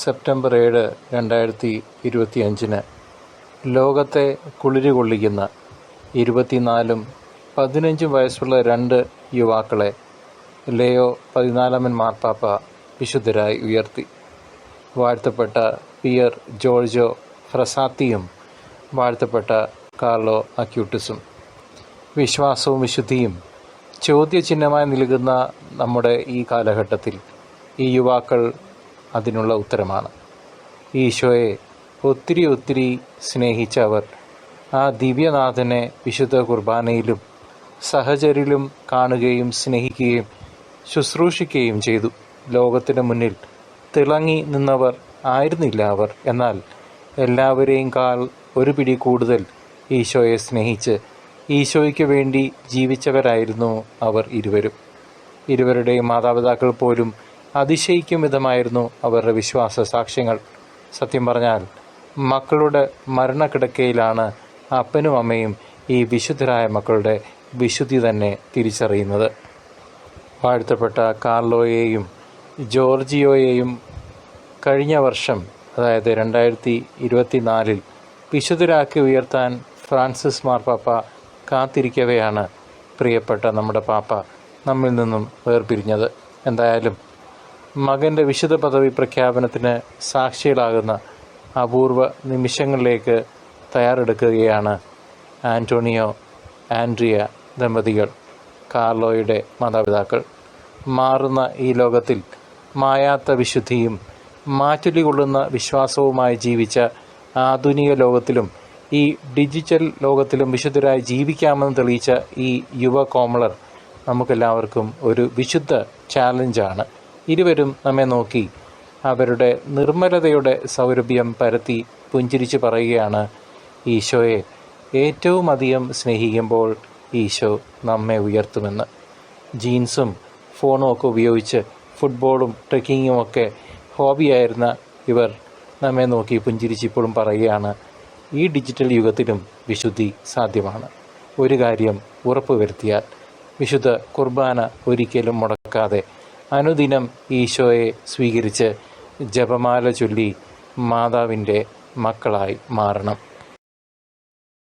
September 7, 2025 ലോകത്തെ കുളിര് കൊള്ളിക്കുന്ന 24 15 വയസ്സുള്ള 2 യുവാക്കളെ ലിയോ 14 മാർപ്പാപ്പ വിശുദ്ധരായി ഉയർത്തി. വാഴ്ത്തപ്പെട്ട പിയർ ജോർജോ ഫ്രസാത്തിയും വാഴ്ത്തപ്പെട്ട കാർലോ അക്യൂട്ടസും. വിശ്വാസവും വിശുദ്ധിയും ചോദ്യചിഹ്നമായി നിൽക്കുന്ന നമ്മുടെ ഈ കാലഘട്ടത്തിൽ ഈ യുവാക്കൾ അതിനുള്ള ഉത്തരമാണ്. ഈശോയെ ഒത്തിരി സ്നേഹിച്ച അവർ ആ ദിവ്യനാഥനെ വിശുദ്ധ കുർബാനയിലും സഹചരിലും കാണുകയും സ്നേഹിക്കുകയും ശുശ്രൂഷിക്കുകയും ചെയ്തു. ലോകത്തിന് മുന്നിൽ തിളങ്ങി നിന്നവർ ആയിരുന്നില്ല അവർ. എന്നാൽ എല്ലാവരെയും കാൾ ഒരു പിടി കൂടുതൽ ഈശോയെ സ്നേഹിച്ച് ഈശോയ്ക്ക് വേണ്ടി ജീവിച്ചവരായിരുന്നു അവർ ഇരുവരും. ഇരുവരുടെയും മാതാപിതാക്കൾ പോലും അതിശയിക്കും വിധമായിരുന്നു അവരുടെ വിശ്വാസ സാക്ഷ്യങ്ങൾ. സത്യം പറഞ്ഞാൽ മക്കളുടെ മരണക്കിടക്കയിലാണ് അപ്പനും അമ്മയും ഈ വിശുദ്ധരായ മക്കളുടെ വിശുദ്ധി തന്നെ തിരിച്ചറിയുന്നത്. വാഴ്ത്തപ്പെട്ട കാർലോയെയും ജോർജിയോയെയും കഴിഞ്ഞ വർഷം, അതായത് 2024 വിശുദ്ധരാക്കി ഉയർത്താൻ ഫ്രാൻസിസ് മാർപ്പാപ്പ കാത്തിരിക്കവെയാണ് പ്രിയപ്പെട്ട നമ്മുടെ പാപ്പ നമ്മിൽ നിന്നും വേർപിരിഞ്ഞത്. എന്തായാലും മകൻ്റെ വിശുദ്ധ പദവി പ്രഖ്യാപനത്തിന് സാക്ഷികളാകുന്ന അപൂർവ നിമിഷങ്ങളിലേക്ക് തയ്യാറെടുക്കുകയാണ് ആൻ്റോണിയോ ആൻഡ്രിയ ദമ്പതികൾ, കാർലോയുടെ മാതാപിതാക്കൾ. മാറുന്ന ഈ ലോകത്തിൽ മായാത്ത വിശുദ്ധിയും മാറ്റൊലി കൊള്ളുന്ന വിശ്വാസവുമായി ജീവിച്ച ആധുനിക ലോകത്തിലും ഈ ഡിജിറ്റൽ ലോകത്തിലും വിശുദ്ധരായി ജീവിക്കാമെന്ന് തെളിയിച്ച ഈ യുവ കോമളർ നമുക്കെല്ലാവർക്കും ഒരു വിശുദ്ധ ചാലഞ്ചാണ്. ഇരുവരും നമ്മെ നോക്കി അവരുടെ നിർമ്മലതയുടെ സൗരഭ്യം പരത്തി പുഞ്ചിരിച്ച് പറയുകയാണ്, ഈശോയെ ഏറ്റവും അധികം സ്നേഹിക്കുമ്പോൾ ഈശോ നമ്മെ ഉയർത്തുമെന്ന്. ജീൻസും ഫോണും ഒക്കെ ഉപയോഗിച്ച് ഫുട്ബോളും ട്രെക്കിങ്ങും ഒക്കെ ഹോബിയായിരുന്ന ഇവർ നമ്മെ നോക്കി പുഞ്ചിരിച്ചിപ്പോഴും പറയുകയാണ്, ഈ ഡിജിറ്റൽ യുഗത്തിലും വിശുദ്ധി സാധ്യമാണ്. ഒരു കാര്യം ഉറപ്പുവരുത്തിയാൽ, വിശുദ്ധ കുർബാന ഒരിക്കലും മുടക്കാതെ അനുദിനം ഈശോയെ സ്വീകരിച്ച് ജപമാല ചൊല്ലി മാതാവിൻ്റെ മക്കളായി മാറണം.